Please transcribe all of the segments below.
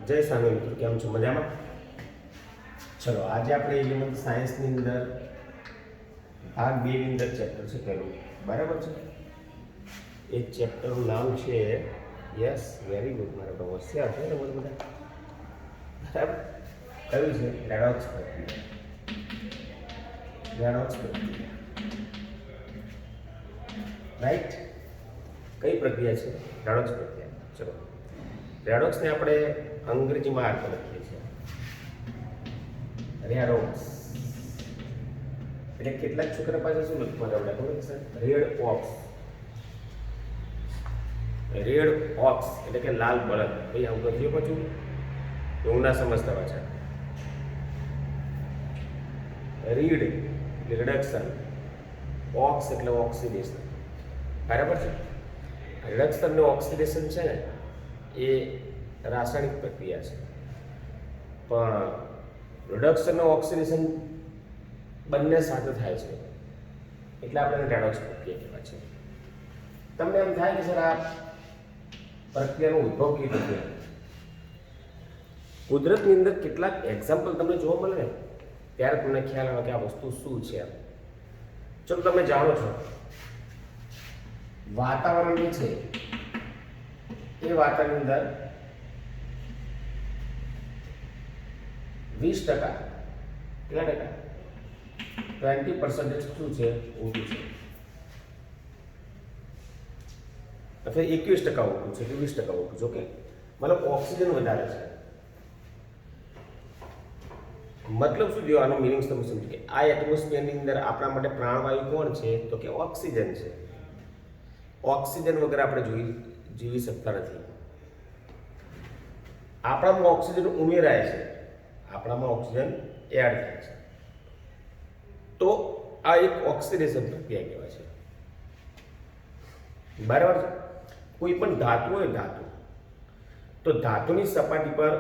જય સ્વામી મિત્રો, કેમ છો? મજામાં? ચલો આજે આપણે એલિમેન્ટ સાયન્સની અંદર ભાગ 2 ની અંદર ચેપ્ટર છે પહેલું, બરાબર છે? એ ચેપ્ટરનું નામ છે યસ વેરી ગુડ, મારા તો હોશિયાર છે ને બધા, બરાબર? કયું છે? રેડોક્સ પ્રક્રિયા. રેડોક્સ પ્રક્રિયા, રાઈટ? કઈ પ્રક્રિયા છે? રેડોક્સ પ્રક્રિયા. ચલો, રેડોક્સને આપણે અંગ્રેજીમાં અર્થ લખીએ છીએ રેડોક્સ. એટલે કેટલાક છોકરા પાસે શું લખવાનું આપણે ખબર છે? Red ox. રેડ ઓક્સ એટલે કે લાલ બળદ. ભાઈ આવું કહીએ પાછું એવું ના સમજતા પાછા. રીડ એટલે રિડક્શન, ઓક્સ એટલે ઓક્સિડેશન, બરાબર છે? રિડક્શન ને ઓક્સિડેશન છે ને એ રાસાયણિક પ્રક્રિયા છે, પણ રિડક્શન અને ઓક્સિડેશન બંને સાથે થાય છે એટલે આપણે રેડોક્સ પ્રક્રિયા કહેવાય છે. તમને એમ થાય કે સર આ પ્રક્રિયાનો ઉદ્ભવ કેવી રીતે? કુદરતની અંદર કેટલાક એક્ઝામ્પલ તમને જોવા મળે ને ત્યારે તમને ખ્યાલ આવે કે આ વસ્તુ શું છે. ચલો, તમે જાણો છો વાતાવરણ જે છે એ વાતાવરણની અંદર 20% કેટલા ટકા? 20% શું છે? ઊંડું છે. અથવા 21% ઊંડું છે કે 20% ઊંડું છે. ઓકે, મતલબ ઓક્સિજન વધારે છે. મતલબ શું થયો? આનો મિનિંગ તમે સમજો કે આ એટમોસ્ફિયરની અંદર આપણા માટે પ્રાણવાયુ કોણ છે? તો કે ઓક્સિજન છે. ઓક્સિજન વગર આપણે જીવી શકતા નથી. આપણામાં ઓક્સિજન ઉમેરાય છે, આપણામાં ઓક્સિજન એડ થાય છે, તો આ એક ઓક્સિડેશન પ્રક્રિયા કહેવાય છે, બરાબર છે? કોઈ પણ ધાતુ હોય, ધાતુ, તો ધાતુની સપાટી પર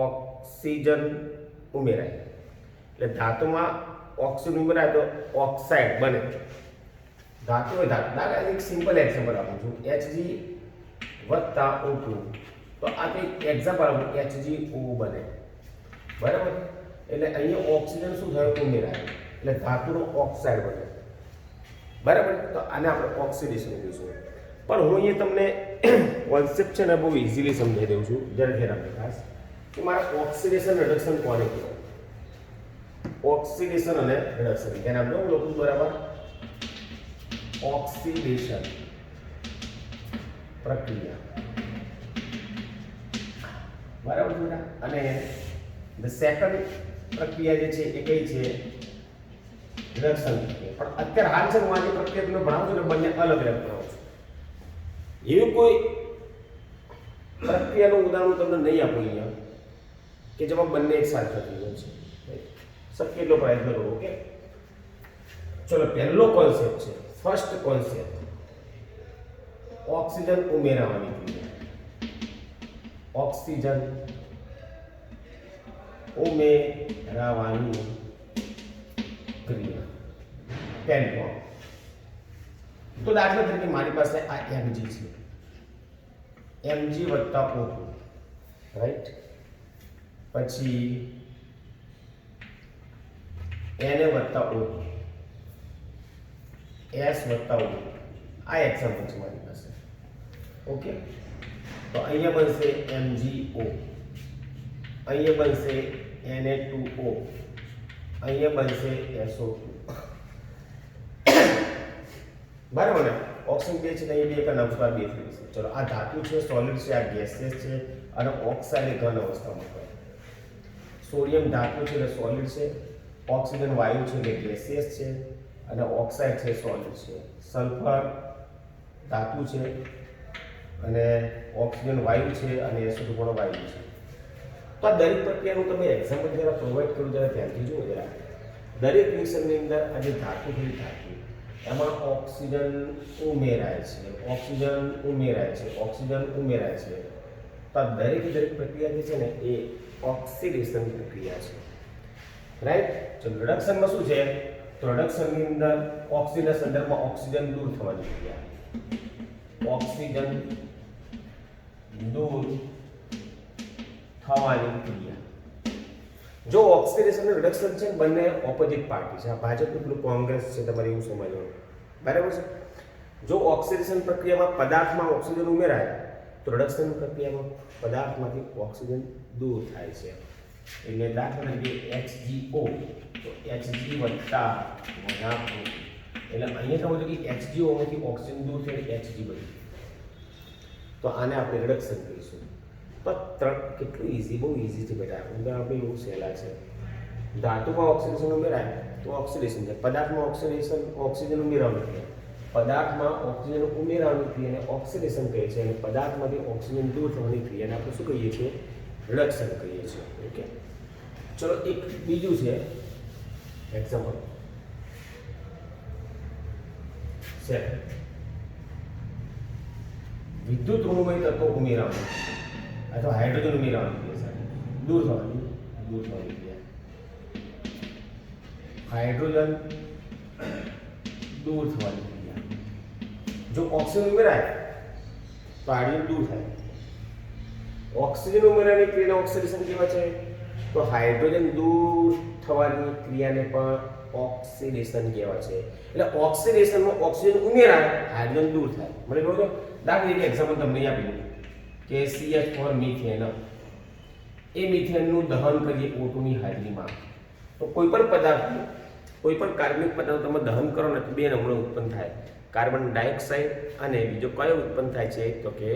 ઓક્સિજન ઉમેરાય એટલે ધાતુમાં ઓક્સિજન ઉમેરાય તો ઓક્સાઇડ બને. ધાતુ હોય, ધાતુ દાખલા એક સિમ્પલ એક્ઝામ્પલ આપું છું, Hg વત્તા O2, તો આ કંઈક એક્ઝામ્પલ આપું, HgO બને, બરાબર? એટલે અહીંયા ઓક્સિજન શું થયું? ઉમેરાય એટલે ધાતુનો ઓક્સાઇડ બને, બરાબર? તો આને આપણે ઓક્સિડેશન કહીશું. પણ હું અહીંયા તમને કોન્સેપ્ટ છે ને બહુ ઇઝીલી સમજાવી દઉં છું, જરા ધ્યાન ખાસ કે મારા ઓક્સિડેશન રિડક્શન કોને કહેવાય? ઓક્સિડેશન અને રિડક્શન ધ્યાન આપજો લોકો, બરાબર? ઓક્સિડેશન પ્રક્રિયા, બરાબર બેટા? અને ધ સેકન્ડ પ્રક્રિયા જે છે એ કઈ છે? રિડક્શન પ્રક્રિયા. પણ અત્યારે હાલ છે હું આજે પ્રક્રિયા તમને ભણાવું છું ને બંને અલગ અલગ ભણાવું છું. એવું કોઈ પ્રક્રિયાનું ઉદાહરણ તમને નહીં આપું અહીંયા કે જેમાં બંને એક સાથે થતી હોય છે. શક્ય એટલો પ્રયત્ન કરો. ઓકે, ચલો, પહેલો કોન્સેપ્ટ છે, ફર્સ્ટ કોન્સેપ્ટ, ઓક્સિજન ઉમેરવાની ક્રિયા. ઓક્સિજન ઉમેરવાની ક્રિયા પહેલો. તો દાખલા તરીકે મારી પાસે આ Mg છે, Mg વત્તા O2, રાઈટ? પછી Na વત્તા O2, S વત્તા O2. આ એક્ઝામ્પલ છે મારી પાસે. ઓકે, તો અહીંયા બનશે MgO, અહીંયા બનશે Na2O, અહીંયા બનશે SO2, બરાબર ને? ઓક્સિજન 2 છે, અહીં 2 એક નમસ્કાર 2 થઈ છે. ચલો, આ ધાતુ છે, સોલિડ છે, આ ગેસિયસ છે, અને ઓક્સાઇડ એ ઘન અવસ્થામાં હોય. સોડિયમ ધાતુ છે એટલે સોલિડ છે, ઓક્સિજન વાયુ છે એટલે ગેસિયસ છે, અને ઓક્સાઇડ છે સોલિડ છે. સલ્ફર ધાતુ છે અને ઓક્સિજન વાયુ છે, અને SO2 પણ વાયુ છે. તો આ દરેક પ્રક્રિયાનું તમે એક્ઝામ્પલ જરા પ્રોવાઈડ કરું, જરા ધ્યાનથી જુઓ જરા. દરેક રિએક્શનની અંદર આ જે ધાતુ છે, ધાતુ એમાં ઓક્સિજન ઉમેરાય છે, ઓક્સિજન ઉમેરાય છે, ઓક્સિજન ઉમેરાય છે. તો આ દરેક પ્રક્રિયા જે છે ને એ ઓક્સિડેશન પ્રક્રિયા છે, રાઈટ? તો રિડક્શનમાં શું છે? તો રિડક્શનની અંદર ઓક્સિજનના સંદર્ભમાં ઓક્સિજન દૂર થવાની ક્રિયા, ઓક્સિજન દૂર થવાની ક્રિયા. જો ઓક્સિડેશન અને રિડક્શન છે બંને ઓપોઝિટ પાર્ટી છે. આ ભાજપ પેલું કોંગ્રેસ છે, તમારે એવું સમજવાનું, બરાબર છે. જો ઓક્સિડેશન પ્રક્રિયામાં પદાર્થમાં ઓક્સિજન ઉમેરાય તો રિડક્શન પ્રક્રિયામાં પદાર્થમાંથી ઓક્સિજન દૂર થાય છે. એટલે દાખલા તરીકે HgO, તો Hg વત્તા વનાપુર, એટલે અહીંયા તમે જો કે HgO માંથી ઓક્સિજન દૂર થાય Hg બની, તો આને આપણે રિડક્શન કહીશું. પણ કેટલું ઇઝી, બહુ ઇઝી છે બેટા, આપણે બહુ સહેલા છે. ધાતુમાં ઓક્સિડેશન ઉમેરાય તો ઓક્સિડેશન છે, પદાર્થમાં ઓક્સિજન ઉમેરવાનું છે, પદાર્થમાં ઓક્સિજન ઉમેરવાની ક્રિયાને ઓક્સિડેશન કહે છે, અને પદાર્થમાંથી ઓક્સિજન દૂર થવાની ક્રિયાને આપણે શું કહીએ છીએ? રિડક્શન કહીએ છીએ. ઓકે, ચલો એક બીજું છે એક્ઝામ્પલ છે, વિદ્યુત ઋણમય તત્વો ઉમેરવાનું અથવા હાઇડ્રોજન ઉમેરવાની ક્રિયા દૂર થવાની ક્રિયા. હાઇડ્રોજન દૂર થવાની ક્રિયા. જો ઓક્સિજન ઉમેરાય તો હાઇડ્રોજન દૂર થાય. ઓક્સિજન ઉમેરવાની ક્રિયાને ઓક્સિડેશન કહેવાય છે. તો હાઇડ્રોજન દૂર થવાની ક્રિયાને પણ ઓક્સિડેશન કહેવાય છે. એટલે ઓક્સિડેશનમાં ઓક્સિજન ઉમેરાય, હાઇડ્રોજન દૂર થાય. મને કહો તો દાખલા તરીકે એક્ઝામ્પલ તમને આપી દઉં કે CH4 મિથેન, એ મિથેનનું દહન કરીએ O2 ની હાજરીમાં, તો કોઈ પણ પદાર્થ, કોઈ પણ કાર્બનિક પદાર્થ તમે દહન કરો ને તો બે નમૂના ઉત્પન્ન થાય, કાર્બન ડાયોક્સાઇડ અને બીજો કયો ઉત્પન્ન થાય છે? તો કે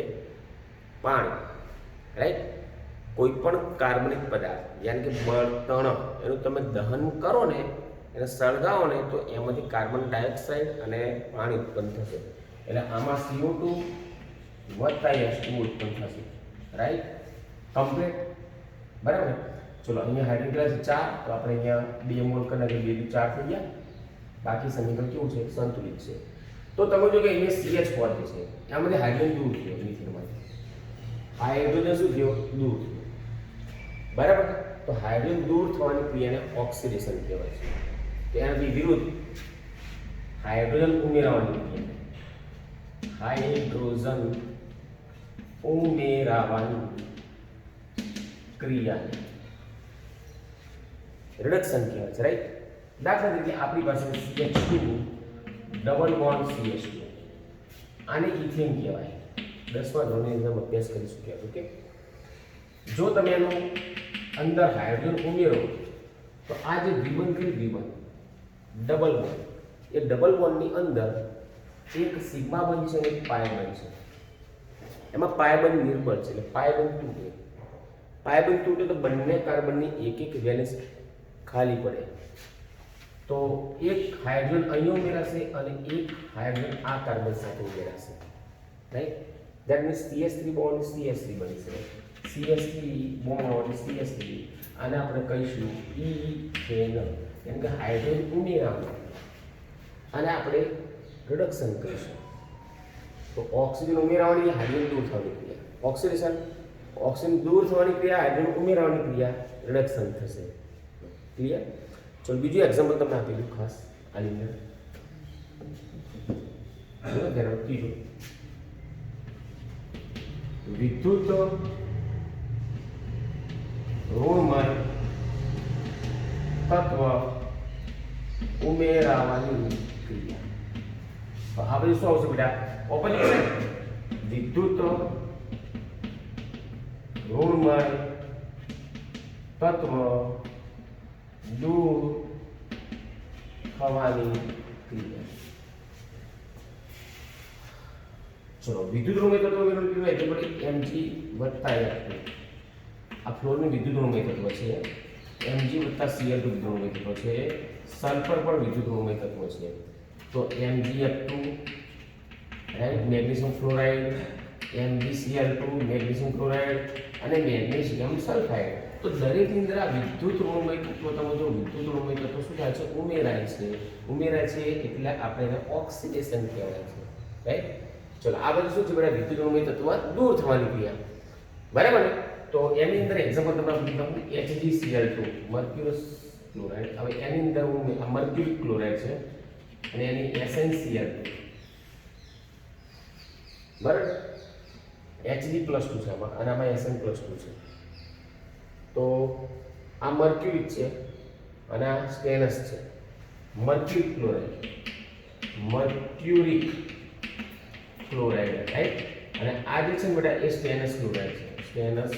પાણી. રાઈટ? કોઈ પણ કાર્બનિક પદાર્થ યાની કે બળતણ, એનું તમે દહન કરો ને, એને સળગાવો ને, તો એમાંથી કાર્બન ડાયોક્સાઇડ અને પાણી ઉત્પન્ન થશે. એટલે આમાં CO2 વત્તા H2 ઉત્પન્ન થશે. રાઈટ? કમ્પ્લીટ, બરાબર. ચલો અહીંયા હાઇડ્રોજન કેટલા છે? 4, તો આપણે અહીંયા 2 મોલ કરી નાખીએ, 2 4 થઈ ગયા. બાકી સમીકરણ કેવું છે? સંતુલિત છે. તો તમે જો કે અહીંયા CH4 છે, આમાંથી હાઇડ્રોજન દૂર થયો મિથેનમાંથી. હાઇડ્રોજન શું થયો? દૂર થયો, બરાબર. તો હાઇડ્રોજન દૂર થવાની ક્રિયાને ઓક્સિડેશન કહેવાય છે. તેનાથી વિરુદ્ધ હાઇડ્રોજન ઉમેરવાની ક્રિયા, હાઇડ્રોજન ઉમેરવાની ક્રિયાને રિડક્શન કહેવાય છે. રાઈટ? દાખલા તરીકે આપણી પાસે CH2 ડબલ બોન્ડ CH2, આને ઇથેન કહેવાય. 10મા ધોરણની અંદર અભ્યાસ કરીશું કે ઓકે. જો તમે એનું અંદર હાઇડ્રોજન ઉમેરો તો આ જે V1 ડબલ બોન્ડ, એ ડબલ બોન્ડની અંદર એક સિગ્મા બનશે અને એક પાય બનશે. એમાં પાય બંધ નિર્બળ છે, એટલે પાય બંધ તૂટે. પાય બંધ તૂટે તો બંને કાર્બનની એક વેલેન્સ ખાલી પડે. તો એક હાઇડ્રોજન અહીંયા ઉમેરાશે અને એક હાઇડ્રોજન આ કાર્બન સાથે ઉમેરાશે. Right? That means CH3 bond CH3 બનશે. CH3 બોન્ડ CH3, આને આપણે કહીશું ઇથેન, એટલે કે હાઇડ્રોજન ઉમેરવાનું, અને આપણે રિડક્શન કહીશું. તો ઓક્સિજન ઉમેરવાની, હાઇડ્રોજન દૂર થવાની ક્રિયા ઓક્સિડેશન, ઓક્સિજન દૂર થવાની ક્રિયા, હાઇડ્રોજન ઉમેરવાની ક્રિયા રિડક્શન થશે. ક્લિયર? ચલો બીજું એક્ઝામ્પલ તમને આપેલું ખાસ આની અંદર, ત્રીજું, વિદ્યુત ઋણમય તત્વ ઉમેરવાની ક્રિયા. તો આ બધું શું આવશે બેટા? ઓપોઝિટ છે. વિદ્યુત ઋણમય તત્વ દૂર થવાની ક્રિયા. ચલો વિદ્યુત ઋણમય તત્વ ઉમેરવાની ક્રિયા એટલે પછી Mg વત્તા F2. આ ફ્લોરનું વિદ્યુત ઋણમય તત્વ છે. Mg વત્તા Cl2 વિદ્યુત ઋણમય તત્વ છે. સલ્ફર પણ વિદ્યુત ઋણમય તત્વ છે. તો MgF2, right, magnesium fluoride, MgCl2 magnesium chloride અને મેગ્નેશિયમ સલ્ફાઇડ. તો દરેકની અંદર આ વિદ્યુત ઋણમય તત્વ, તમે જો વિદ્યુત ઋણમય તત્વ શું થાય છે? ઉમેરાય છે, એટલે આપણે એને ઓક્સિડેશન કહેવાય છે. રાઈટ? ચલો આ બધું શું છે બેટા? વિદ્યુત ઋણમય તત્વ દૂર થવાની ક્રિયા, બરાબર ને? તો એની અંદર એક્ઝામ્પલ તમને આપી દઉં, HgCl2 મર્ક્યુરસ ક્લોરાઇડ. હવે એની અંદર મર્ક્યુરિક ક્લોરાઇડ છે અને એની SnCl2, બરાબર? Hg+2 છે આમાં, અને આમાં Sn+2 છે. તો આ મર્ક્યુરિક છે અને આ સ્ટેનસ છે. Mercuric chloride right. અને આ જે છે બેટા એ સ્ટેનસ ક્લોરાઇડ છે. સ્ટેનસ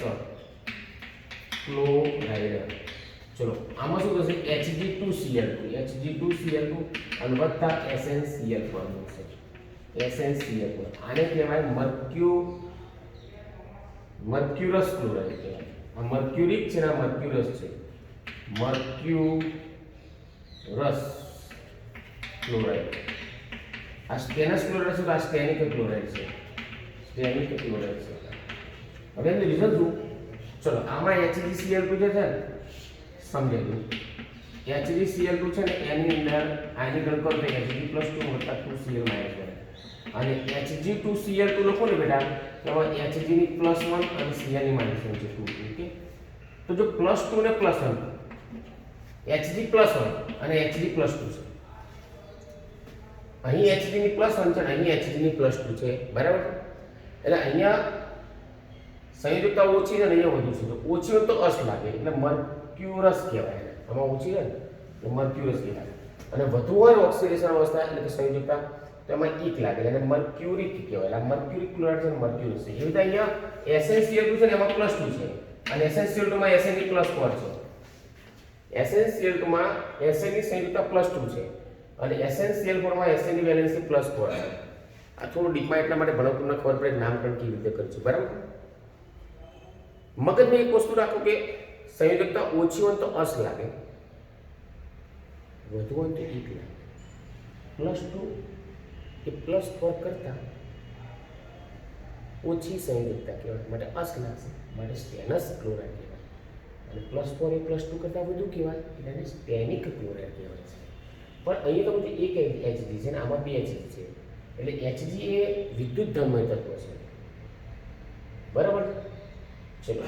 ક્લોરાઇડ. ચલો આમાં શું થશે Hg2Cl2 અને વત્તા SnCl બનશે. SnCl આને કહેવાય મર્ક્યુરસ ક્લોરાઇડ કહેવાય. આ મર્ક્યુરિક છે ને આ મર્ક્યુરસ છે. મર્ક્યુરસ ક્લોરાઇડ. આ સ્ટેનસ ક્લોરાઇડ છે તો આ સ્ટેનિક ક્લોરાઇડ છે. સ્ટેનિક ક્લોરાઇડ છે. હવે એનું રીઝન શું? ચલો આમાં HgCl2 જે છે ને સમજાવી દઉં. HgCl2 છે ને એની અંદર આની ગણ કરો તો Hg+2 વત્તા 2Cl માઇનસ 1 અને Hg2Cl2 લખો ને બેટા એમાં Hg ની +1 અને Cl ની -1 છે 2. ઓકે તો જો +2 ને +1 Hg +1 અને Hg +2 છે. અહીં Hg ની +1 છે અને અહીં Hg ની +2 છે બરાબર. એટલે અહીંયા સંયોજકતા ઓછી છે અને અહીંયા વધુ છે તો ઓછી હોય તો અસ લાગે એટલે મર્ક્યુરસ કહેવાય. આમાં ઓછી છે ને તો મર્ક્યુરસ કહેવાય અને વધુ હોય ઓક્સિડેશન અવસ્થા એટલે કે સંયોજકતા તો એમાં ઇક લાગે અને મર્ક્યુરિક કહેવાય. આ મર્ક્યુરિક ક્લોરાઇડ છે મર્ક્યુરસ છે. એવી રીતે અહીંયા SnCl2 છે ને એમાં +2 છે અને SnCl2 માં Sn ની +4 છે. SnCl2 માં Sn ની સંયોજકતા +2 છે અને SnCl4 માં Sn ની વેલેન્સી +4 છે. આ થોડું ડીપમાં એટલા માટે ભણો તમને ખબર પડે નામકરણ કેવી રીતે કરવું છે બરાબર. મગજમાં એક વસ્તુ રાખો કે સંયોજકતા ઓછી હોય તો અસ લાગે, વધુ હોય તો ઇક લાગે. +2 એ +4 કરતા ઓછી સંયોજકતા કહેવાય માટે અસ લાગશે માટે સ્ટેનસ ક્લોરાઇડ કહેવાય. અને +4 એ +2 કરતા વધુ કહેવાય એટલે એને સ્ટેનિક ક્લોરાઇડ કહેવાય છે. પણ અહીંયા તો બધું એક Hg છે ને આમાં 2 Hg છે એટલે Hg એ વિદ્યુત ધર્મય તત્વ છે બરાબર. ચલો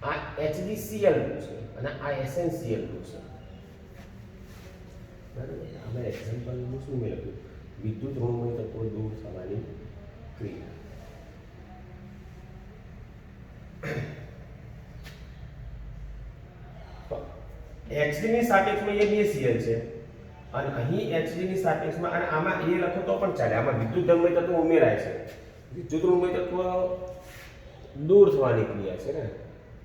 આ HgCl2 છે અને આ SnCl2 છે બરાબર. આમાં એક્ઝામ્પલનું શું મેં લખ્યું વિદ્યુત ઋણમય તત્વો દૂર થવાની ક્રિયા. Hg ની સાપેક્ષમાં એ 2 Cl છે અને અહીં Hg ની સાપેક્ષમાં અને આમાં એ લખો તો પણ ચાલે. આમાં વિદ્યુત ધર્મય તત્વો ઉમેરાય છે. વિદ્યુત ઋણમય તત્વ દૂર થવાની ક્રિયા છે ને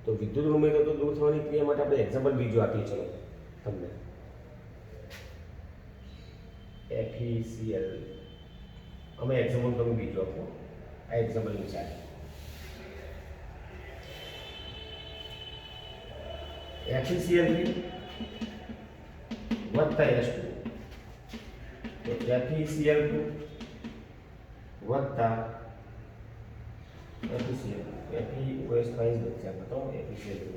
તો વિદ્યુત ઋણમય તત્વો દૂર થવાની ક્રિયા માટે આપણે એક્ઝામ્પલ બીજું આપીએ. ચલો તમને FeCl અમે એક્ઝામ્પલ તમે બીજું આપો. આ એક્ઝામ્પલ નીચે FeCl3 વત્તા H2 તો FeCl2 વત્તા FeCl2 FeOS પ્રાઇસ બચશે આપણે તો FeCl2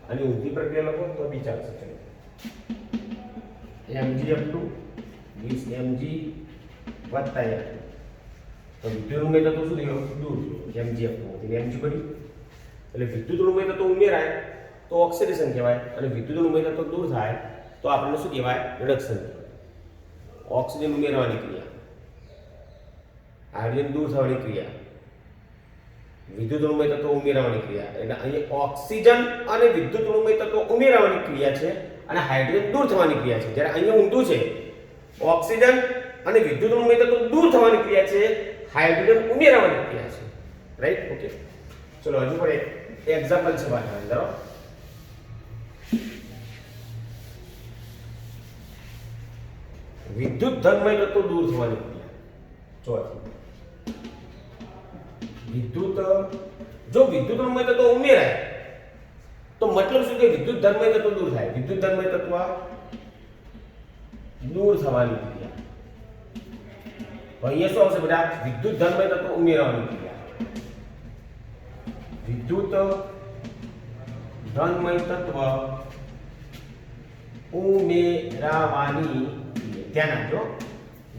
અને ઊંધી પ્રક્રિયા લખો તો બી ચાલશે. ચલો MgF2 20 Mg વત્તા F2 તો વિદ્યુત ઋણમય તત્વ શું થયું દૂર થયું MgF2 એટલે Mg બની એટલે વિદ્યુત ઋણમય તત્વ ઉમેરાય તો ઓક્સિડેશન કહેવાય અને વિદ્યુત ઋણમય તત્વ દૂર થાય તો આપણને શું કહેવાય રિડક્શન કહેવાય. ઓક્સિજન ઉમેરવાની ક્રિયા, હાઇડ્રોજન દૂર થવાની ક્રિયા, વિદ્યુત ઋણમય તત્વો ઉમેરવાની ક્રિયા. એટલે અહીં ઓક્સિજન અને વિદ્યુત ઋણમય તત્વો ઉમેરવાની ક્રિયા છે અને હાઇડ્રોજન દૂર થવાની ક્રિયા છે. જ્યારે અહીંયા ઊંધું છે ઓક્સિજન અને વિદ્યુત ઋણમય તત્વો દૂર થવાની ક્રિયા છે, હાઇડ્રોજન ઉમેરવાની ક્રિયા છે. Right okay. ચલો હજુ પણ એક એક્ઝામ્પલ છે વાત ધરો. વિદ્યુત ધર્મય તત્વો દૂર થવાની ક્રિયા ચોથી. જો વિદ્યુત ઋણમય તત્વો ઉમેરાય તો મતલબ શું કે વિદ્યુત ધર્મય તત્વો દૂર થાય. વિદ્યુત ધર્મય તત્વ દૂર થવાની ક્રિયા. અહીંયા શું આવશે બેટા વિદ્યુત ધર્મય તત્વો ઉમેરવાની ક્રિયા. વિદ્યુત ધર્મય તત્વ ઉમેરાવાની ધ્યાન આપજો.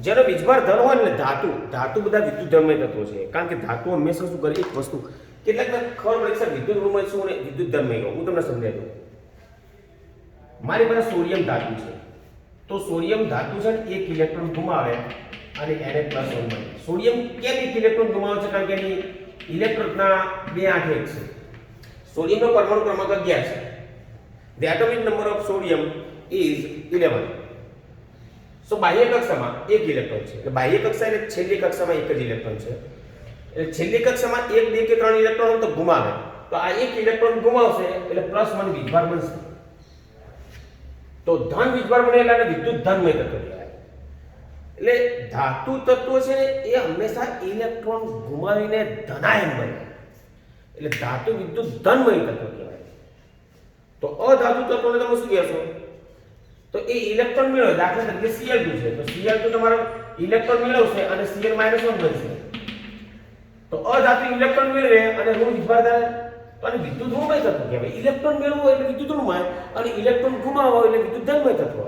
જેનો વીજભાર ધન હોય ને ધાતુ બધા વિદ્યુત ધર્મય તત્વો છે. કારણ કે ધાતુ હંમેશા શું કરે એક વસ્તુ કેટલાક ખબર પડે છે વિદ્યુત ઋણમય શું અને વિદ્યુત ધર્મય. હું તમને સમજાવી દઉં. મારી પાસે સોડિયમ ધાતુ છે તો સોડિયમ ધાતુ છે ને એક ઇલેક્ટ્રોન ગુમાવે અને Na+1 મળે. સોડિયમ કેમ એક ઇલેક્ટ્રોન ગુમાવે છે? કારણ કે એની ઇલેક્ટ્રોનના 2 8 1 છે. સોડિયમનો પરમાણુ ક્રમાંક 11 છે. The atomic number of sodium is 11. સો બાહ્ય કક્ષામાં એક ઇલેક્ટ્રોન છે. એટલે બાહ્ય કક્ષા એટલે છેલ્લી કક્ષામાં એક જ ઇલેક્ટ્રોન છે. એટલે છેલ્લી કક્ષામાં 1 2 કે 3 ઇલેક્ટ્રોન તો ગુમાવે. તો આ એક ઇલેક્ટ્રોન ગુમાવશે એટલે +1 વીજભાર બનશે. તો ધન વીજભાર બને એટલે વિદ્યુત ધનમય તત્વ કહેવાય. એટલે ધાતુ તત્વો છે ને એ હંમેશા ઇલેક્ટ્રોન ગુમાવીને ધનાયન બને. એટલે ધાતુ વિદ્યુત ધનમય તત્વ કહેવાય. તો અધાતુ તત્વોને તમે શું કહેશો? તો એ ઇલેક્ટ્રોન મેળવે. દાખલા તરીકે Cl2 છે તો Cl2 તમારો ઇલેક્ટ્રોન મેળવશે અને Cl -1 બનશે. તો અધાતુ ઇલેક્ટ્રોન મેળવે અને ઋણ વીજભાર થાય તો આને વિદ્યુત ઋણમય તત્વ કહેવાય. ઇલેક્ટ્રોન મેળવવો એટલે વિદ્યુત ઋણમય અને ઇલેક્ટ્રોન ગુમાવવો એટલે વિદ્યુત ધનમય તત્વ.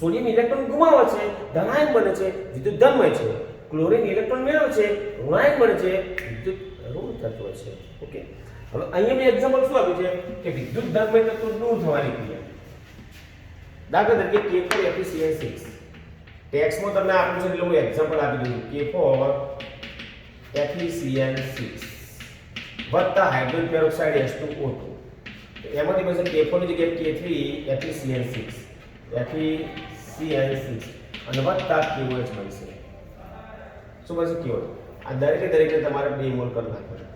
સોડિયમ ઇલેક્ટ્રોન ગુમાવે છે ધનાયન બને છે વિદ્યુત ધનમય છે. ક્લોરીન ઇલેક્ટ્રોન મેળવે છે ઋણાયન બને છે વિદ્યુત ઋણ તત્વ છે. ઓકે, હવે અહીંયા મેં એક્ઝામ્પલ શું આપ્યું છે કે વિદ્યુત ધનમય તત્વ દૂર થવાની ક્રિયા. દાખલા તરીકે K4 FeCl6 ટેક્સ્ટમાં તમને આપ્યું છે એટલે હું એક્ઝામ્પલ આપી દઉં. K4 FeCl6 વત્તા હાઇડ્રોજન પેરોક્સાઇડ H2O2. તો એમાંથી બનશે K4 ની જગ્યાએ K3 FeCl6 અને વત્તા KOH બનશે. શું બનશે? KOH. આ દરેકને તમારે 2 મોલ કરી નાખવાના.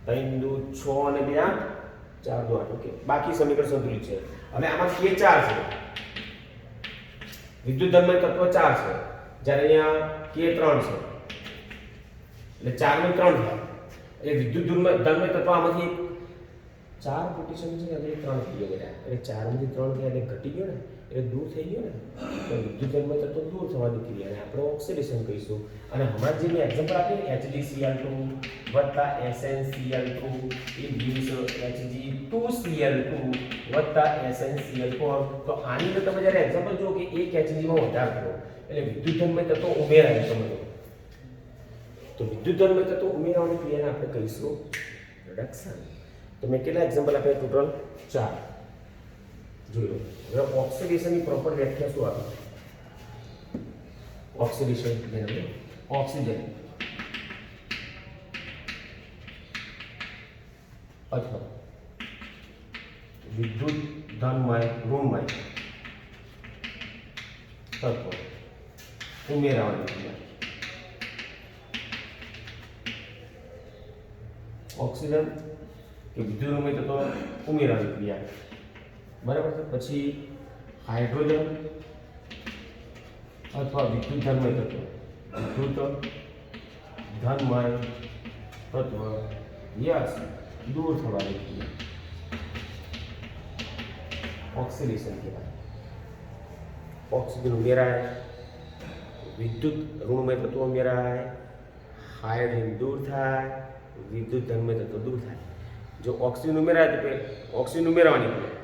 3 દુ 6 અને 2 8 4 દુ 8. ઓકે, બાકી સમીકરણ સંતુલિત છે. હવે આમાં K4 છે વિદ્યુત ધનમય તત્વ 4 છે જ્યારે અહીંયા K3 છે એટલે 4 નું 3 થાય એટલે વિદ્યુત ધનમય તત્વ આમાંથી 4 પોટેશિયમ છે એટલે 3 થઈ ગયો બેટા. એટલે 4 માંથી 3 થયા એટલે ઘટી ગયો ને એટલે દૂર થઈ ગયો ને તો વિદ્યુત ધનમય તત્વ દૂર થવાની ક્રિયાને આપણે ઓક્સિડેશન કહીશું. અને હમણાં જે મેં એક્ઝામ્પલ આપ્યું HgCl2 વત્તા SnCl2 એ gives Hg2Cl2 વત્તા SnCl4. તો આની અંદર તમે જ્યારે એક્ઝામ્પલ જુઓ કે એક Hg માં વધારો કરો એટલે વિદ્યુત ધનમય તત્વ ઉમેરાય. સમજો તો વિદ્યુત ધનમય તત્વ ઉમેરવાની ક્રિયાને આપણે કહીશું રિડક્શન. તો મેં કેટલા એક્ઝામ્પલ આપ્યા? ટોટલ 4. જોઈ લો. હવે ઓક્સિડેશનની પ્રોપર વ્યાખ્યા શું આપી? ઓક્સિડેશન એટલે ઓક્સિજન અથવા વિદ્યુત ધનમય ઋણમય તત્વ ઉમેરવાની ક્રિયા. ઓક્સિજન કે વિદ્યુત ઋણમય તત્વ ઉમેરવાની ક્રિયા. બરાબર છે. પછી હાઇડ્રોજન અથવા વિદ્યુત ધનમય તત્વ યસ દૂર થવાની ક્રિયા ઓક્સિડેશન કહેવાય. ઓક્સિજન ઉમેરાય, વિદ્યુત ઋણમય તત્વ ઉમેરાય, હાઇડ્રોજન દૂર થાય, વિદ્યુત ધનમય તત્વ દૂર થાય. જો ઓક્સિજન ઉમેરાય તો ઓક્સિજન ઉમેરવાની ક્રિયા,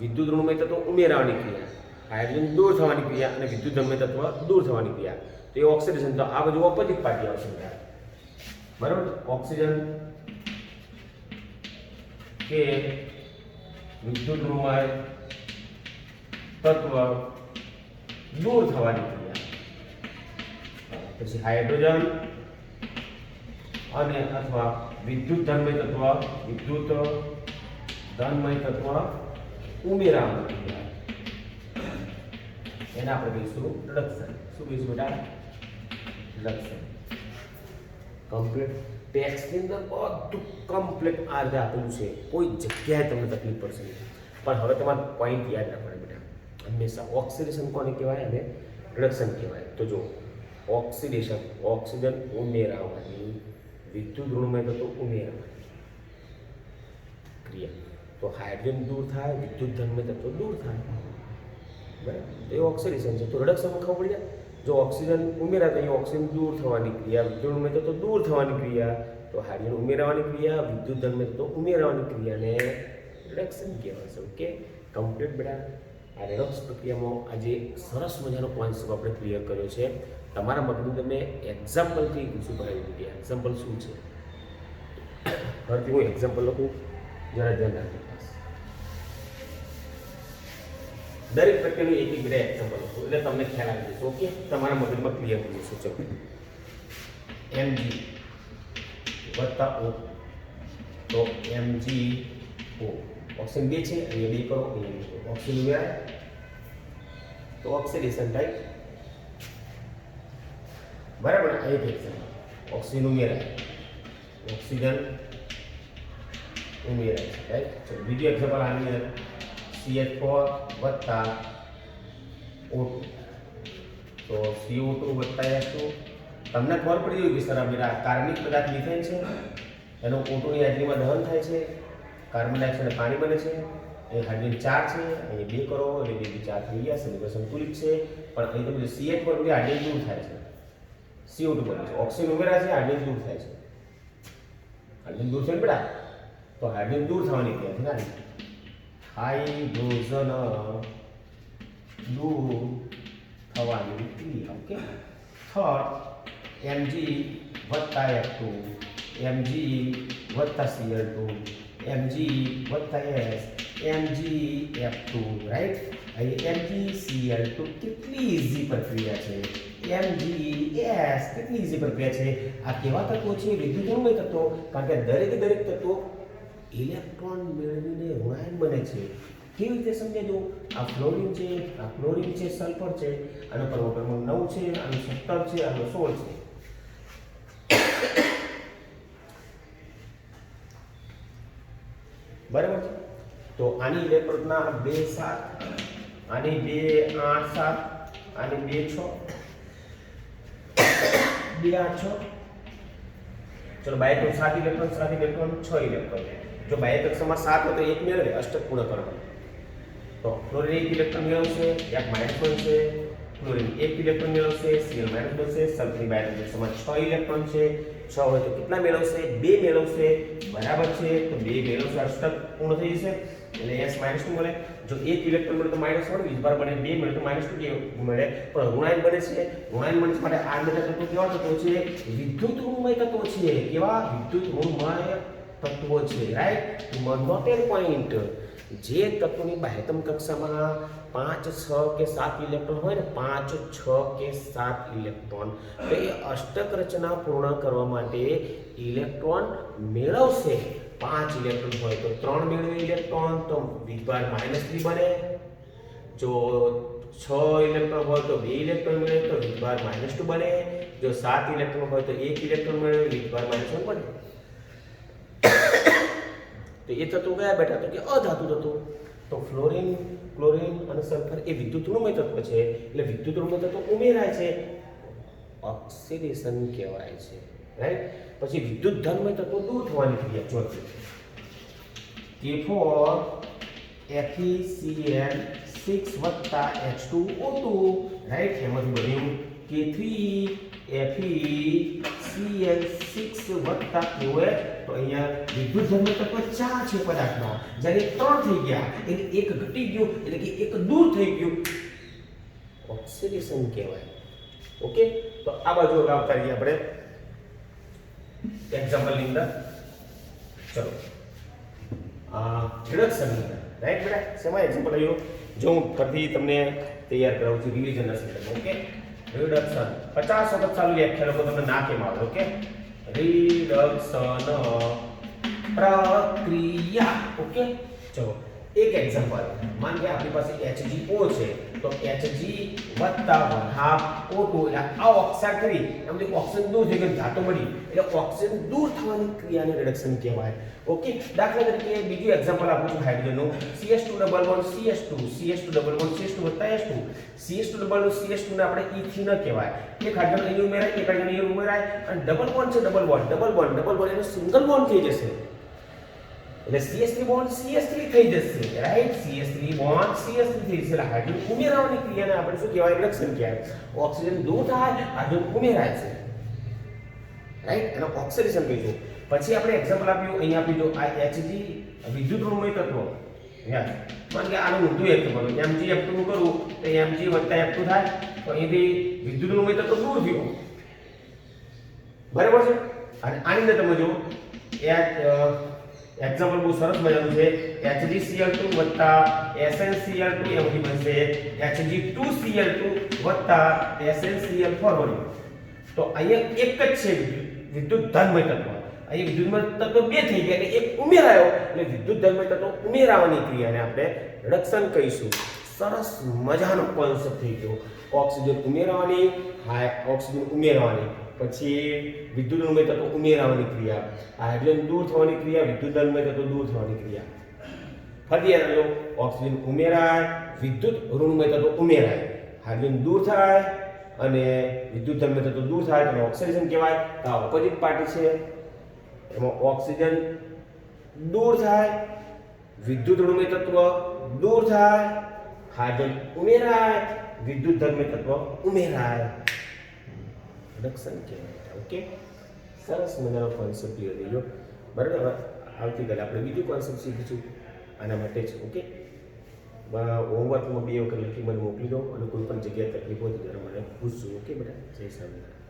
વિદ્યુત ઋણમય તત્વ ઉમેરવાની ક્રિયા, હાઇડ્રોજન દૂર થવાની ક્રિયા અને વિદ્યુત ધનમય તત્વ દૂર થવાની ક્રિયા. તો એ ઓક્સિડેશન. તો આ બધું ઓપોઝિટ પાર્ટી આવશે. બરાબર. ઓક્સિજન કે વિદ્યુત ઋણમય તત્વ દૂર થવાની ક્રિયા. પછી હાઇડ્રોજન અને અથવા વિદ્યુત ધનમય તત્વ ઉમેરવાની ક્રિયા એને આપણે કહીશું રિડક્શન. શું કહીશું બેટા? રિડક્શન. કમ્પ્લીટ ટેક્સ્ટની અંદર બધું કમ્પ્લીટ આ રીતે આપેલું છે. કોઈ જગ્યાએ તમને તકલીફ પડશે નહીં. પણ હવે તમારે પોઈન્ટ યાદ રાખવાના બેટા. હંમેશા ઓક્સિડેશન કોને કહેવાય અને રિડક્શન કહેવાય. તો જો ઓક્સિડેશન ઓક્સિજન ઉમેરવાની, વિદ્યુત ઋણમય તત્વ ઉમેરવાની ક્રિયા. તો હાઇડ્રોજન દૂર થાય, વિદ્યુત ધનમય તત્વ દૂર થાય. બરાબર. તો એ ઓક્સિડેશન છે. તો રિડક્શનમાં ખબર પડી જાય. જો ઓક્સિજન ઉમેરાય તો અહીં ઓક્સિજન દૂર થવાની ક્રિયા, વિદ્યુત ઋણમય તત્વ દૂર થવાની ક્રિયા. તો હાઇડ્રોજન ઉમેરવાની ક્રિયા, વિદ્યુત ધનમય તત્વ ઉમેરવાની ક્રિયાને રિડક્શન કહેવાય છે. ઓકે, કમ્પ્લીટ બેટા. આ રેડોક્સ પ્રક્રિયામાં આજે સરસ મજાનો કોન્સેપ્ટ આપણે ક્લિયર કર્યો છે. તમારા મગજની તમે એક્ઝામ્પલથી શું કરાવી દીધી? એક્ઝામ્પલ શું છે? ફરીથી હું એક્ઝામ્પલ લખું, જરા ધ્યાન રાખજો. દરેક પ્રત્યેનું એક એક બે એક્ઝામ્પલ હતું એટલે તમને ખ્યાલ આવી જશે. ઓકે, તમારા મગજમાં ક્લિયર થઈ જશે. ચલો, Mg વત્તા O, તો MgO ઓક્સિજન 2 છે, અહીંયા 2 કરો, અહીંયા 2 કરો, ઓક્સિજન ઉમેરાય તો ઓક્સિડેશન થાય. બરાબર, આ એક એક્ઝામ્પલ. ઓક્સિજન ઉમેરાય, ઓક્સિજન ઉમેરાય, રાઈટ. ચલો, બીજું એક્ઝામ્પલ આની અંદર CH4 વત્તા O2, તો CO2 વત્તા H2. તમને ખબર પડી ગઈ કે સર આ કાર્બનિક પદાર્થ મિથેન છે, એનો O2 ની હાજરીમાં દહન થાય છે, કાર્બન ડાયોક્સાઇડ પાણી બને છે, એ હાઇડ્રોજન 4 છે, અહીં 2 કરો એટલે 2 4 થઈ ગયા, સમીકરણ સંતુલિત છે. પણ અહીં તમે CH4 ની હાઇડ્રોજન દૂર થાય છે, CO2 બને છે, ઓક્સિજન ઉમેરાય છે, હાઇડ્રોજન દૂર થાય છે. હાઇડ્રોજન દૂર થાય બેટા, તો હાઇડ્રોજન દૂર થવાની ક્રિયા છે ને, હાઇડ્રોજન દૂર થવાની ક્રિયા. ઓકે, થર્ડ Mg વત્તા F2, Mg વત્તા Cl2, Mg વત્તા S, Mg F2, રાઈટ. અહીં MgCl2 કેટલી ઈઝી પ્રક્રિયા છે, MgS કેટલી ઈઝી પ્રક્રિયા છે. આ કેવા તત્વો છે? વિદ્યુતમય તત્વો, કારણ કે દરેક તત્વો ઇલેક્ટ્રોન મેળવીને ઋણાયન બને છે. કેવી રીતે સમજાજો? આ ફ્લોરિન છે, સલ્ફર છે, આનો પરમાણુ ક્રમાંક 9 છે, આનો 17 છે, આનો 16 છે. બરાબર છે. તો આની ઇલેક્ટ્રોનના 2 7, આની 2 8 7, આની 2 6, 2 8 6. ચલો, બાયક 7 ઇલેક્ટ્રોન, 7 ઇલેક્ટ્રોન 6 ઇલેક્ટ્રોન. જો બાયક કક્ષામાં 7 હોય તો 1 મેળવે, અષ્ટક પૂર્ણ કરવાનું. તો ફ્લોરિન 1 ઇલેક્ટ્રોન મેળવશે, F માઈનસ બનશે, ફ્લોરિન 1 ઇલેક્ટ્રોન મેળવશે, Cl માઈનસ બનશે, સલ્ફરની બાયક કક્ષામાં 6 ઇલેક્ટ્રોન છે, 6 હોય તો કેટલા મેળવશે? 2 મેળવશે. બરાબર છે, તો 2 મેળવશે, અષ્ટક પૂર્ણ થઈ જશે એટલે S માઈનસ 2 મળે. જો 1 ઇલેક્ટ્રોન મળે તો માઈનસ 1, વીજભાર બને 2 મળે તો માઈનસ 2 મળે. પણ ઋણાયન બને છે, ઋણાયન બને માટે આ બધા તત્વો કેવા તત્વો છે? વિદ્યુત ઋણમય તત્વો છે. કેવા? વિદ્યુત ઋણમય તત્વો છે, રાઈટ. Noted point. જે તત્વોની બાહ્યતમ કક્ષામાં 5 6 કે 7 ઇલેક્ટ્રોન હોય ને, 5 6 કે 7 ઇલેક્ટ્રોન, તો એ અષ્ટક રચના પૂર્ણ કરવા માટે ઇલેક્ટ્રોન મેળવશે. 5 ઇલેક્ટ્રોન હોય તો 3 મેળવે ઇલેક્ટ્રોન, તો વીજભાર -3 બને. જો 6 ઇલેક્ટ્રોન હોય તો 2 ઇલેક્ટ્રોન મેળવે તો વીજભાર -2 બને. જો 7 ઇલેક્ટ્રોન હોય તો 1 ઇલેક્ટ્રોન મેળવે વીજભાર -1 બને. તો એ તત્વો કયા બેટા? તો કે અધાતુ તત્વો. તો ફ્લોરિન, ક્લોરિન અને સલ્ફર એ વિદ્યુત ઋણમય તત્વ છે, એટલે વિદ્યુત ઋણમય તત્વ ઉમેરાય છે, ઓક્સિડેશન કહેવાય છે, રાઈટ. પછી વિદ્યુત ધનમય તત્વો દૂર થવાની ક્રિયા ચોથી. K4 FeCl6 વત્તા H2O2, રાઈટ. એમાંથી બન્યું K3 FeCl6 વત્તા KOH. તો અહીંયા વિદ્યુત ધર્મ તત્વ 4 છે પદાર્થમાં, જ્યારે 3 થઈ ગયા એટલે એક ઘટી ગયું, એટલે કે એક દૂર થઈ ગયું, ઓક્સિડેશન કહેવાય. ઓકે, તો આ બાજુ હવે આવતા રહીએ આપણે એક્ઝામ્પલની અંદર. ચલો, રિડક્શનની અંદર, રાઈટ બેટા. શેમાં એક્ઝામ્પલ આવ્યું? જો હું ફરીથી તમને તૈયાર કરાવું છું રિવિઝનના સંદર્ભમાં. ઓકે, રિડક્શન 50 વખત ચાલુ વ્યાખ્યા લોકો તમને ના કેમ આવે. ઓકે, રિડક્શન પ્રક્રિયા. ઓકે, ચલો એક એક્ઝામ્પલ. માન કે આપણી પાસે HgO છે, તો Hg વત્તા 1/2 O2, એટલે આ ઓક્સાઇડ કરી એમાંથી ઓક્સિજન દૂર થઈ ગઈ, ધાતુ મળી, એટલે ઓક્સિજન દૂર થવાની ક્રિયાને રિડક્શન કહેવાય. ઓકે, દાખલા તરીકે બીજું એક્ઝામ્પલ આપું છું હાઇડ્રોજનનું. CH2 વત્તા H2 CH2 ને આપણે E3 ન કહેવાય. એક હાઇડ્રોજન અહીં ઉમેરાય, એક હાઇડ્રોજન અહીં ઉમેરાય, અને ડબલ બોન્ડ છે, ડબલ બોન્ડ એનો સિંગલ બોન્ડ થઈ જશે, એટલે CH3 બોન્ડ CH3 થઈ જશે, રાઈટ. CH3 બોન્ડ CH3 થઈ જશે, એટલે હાઇડ્રોજન ઉમેરવાની ક્રિયાને આપણે શું કહેવાય? રિડક્શન કહેવાય. ઓક્સિજન દૂર થાય, હાઇડ્રોજન ઉમેરાય છે, રાઈટ. એનો ઓક્સિડેશન કહીશું. પછી આપણે એક્ઝામ્પલ આપ્યું, અહીંયા આપ્યું જો આ Hg વિદ્યુત ઋણમય તત્વો. યાદ માન કે આનું ઊંધું એક્ઝામ્પલ MgF2 નું કરું તો Mg વત્તા F2 થાય, તો અહીંથી વિદ્યુત ઋણમય તત્વ દૂર થયો, બરાબર છે. અને આની અંદર તમે જો એક્ઝામ્પલ બહુ સરસ મજાનું છે. HgCl2 વત્તા SnCl2 એમાંથી બનશે Hg2Cl2 વત્તા SnCl4 તો અહીંયા એક જ છે વિદ્યુત ધર્મય તત્વ. અહીં વિદ્યુત તત્વ બે થઈ ગયા એટલે એક ઉમેરાયો એટલે વિદ્યુત ધર્મય તત્વ ઉમેરાવાની ક્રિયાને આપણે રિડક્શન કહીશું. સરસ મજાનો કોન્સેપ્ટ થઈ ગયો. ઓક્સિજન ઉમેરવાની, ઓક્સિજન ઉમેરવાની, પછી વિદ્યુત ધર્મય તત્વ ઉમેરવાની ક્રિયા, હાઇડ્રોજન દૂર થવાની ક્રિયા, વિદ્યુત ધર્મય તત્વ દૂર થવાની ક્રિયા. ફરી યાદ રાખજો, ઓક્સિજન ઉમેરાય, વિદ્યુત ઋણમય તત્વ ઉમેરાય, હાઇડ્રોજન દૂર થાય અને વિદ્યુત ધર્મય તત્વ દૂર થાય તો ઓક્સિડેશન કહેવાય. તો આ ઓપોઝિટ પાર્ટી છે, એમાં ઓક્સિજન દૂર થાય, વિદ્યુત ઋણમય તત્વ દૂર થાય, હાઇડ્રોજન ઉમેરાય, વિદ્યુત ધર્મય તત્વ ઉમેરાય. રિડક્શન કહેવાય. ઓકે, સરસ મજાનો કોન્સેપ્ટ ક્લિયર થઈ ગયો. બરાબર, આવતીકાલે આપણે બીજું કોન્સેપ્ટ શીખીશું આના માટે જ. ઓકે, હોમવર્કમાં 2 વખત લખી મને મોકલી દો અને કોઈ પણ જગ્યાએ તકલીફ હોય તો ત્યારે મને પૂછજો. ઓકે બેટા, જય સ્વામિનારાયણ.